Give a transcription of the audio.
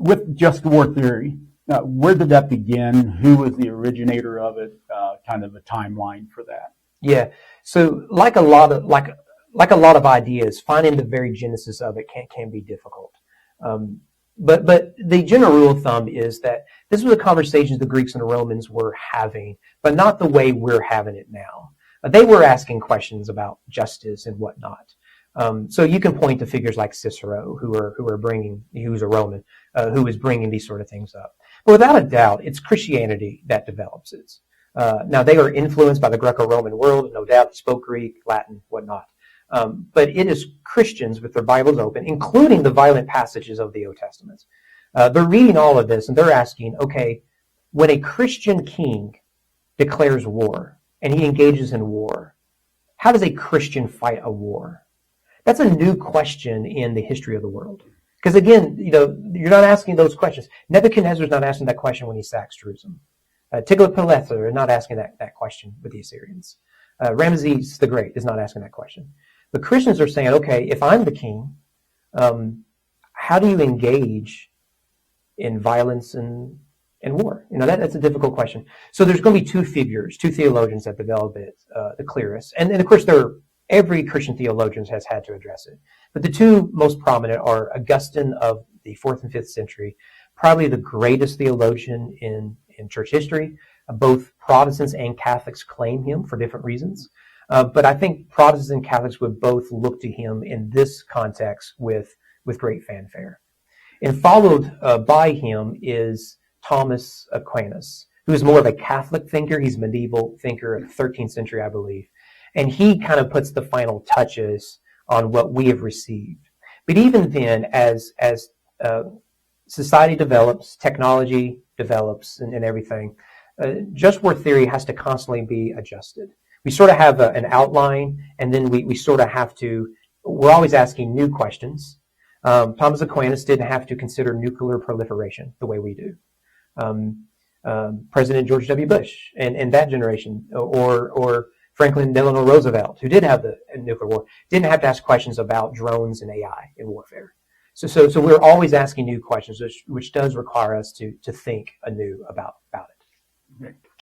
with just war theory, where did that begin? Who was the originator of it? Kind of a timeline for that. Yeah. So like a lot of ideas, finding the very genesis of it can be difficult. But the general rule of thumb is that this was a conversation the Greeks and the Romans were having, but not the way we're having it now. They were asking questions about justice and whatnot. So you can point to figures like Cicero, who's a Roman, who is bringing these sort of things up. But without a doubt, it's Christianity that develops it. Now they are influenced by the Greco-Roman world, no doubt. They spoke Greek, Latin, whatnot. But it is Christians with their Bibles open, including the violent passages of the Old Testament. They're reading all of this and they're asking, okay, when a Christian king declares war and he engages in war, how does a Christian fight a war? That's a new question in the history of the world. Because again, you're not asking those questions. Nebuchadnezzar's not asking that question when he sacks Jerusalem. Tiglath-Pileser is not asking that question with the Assyrians. Ramesses the Great is not asking that question. The Christians are saying, okay, if I'm the king, how do you engage in violence and war? That's a difficult question. So there's going to be two theologians that develop it the clearest. And of course, every Christian theologian has had to address it. But the two most prominent are Augustine of the 4th and 5th century, probably the greatest theologian in church history. Both Protestants and Catholics claim him for different reasons. But I think Protestants and Catholics would both look to him in this context with great fanfare. And followed by him is Thomas Aquinas, who is more of a Catholic thinker. He's a medieval thinker of the 13th century, I believe. And he kind of puts the final touches on what we have received. But even then, as society develops, technology develops, and everything, just war theory has to constantly be adjusted. We sort of have an outline, and then we sort of have to, we're always asking new questions. Thomas Aquinas didn't have to consider nuclear proliferation the way we do. President George W. Bush and that generation, or Franklin Delano Roosevelt, who did have the nuclear war, didn't have to ask questions about drones and AI in warfare. So we're always asking new questions, which does require us to think anew about it.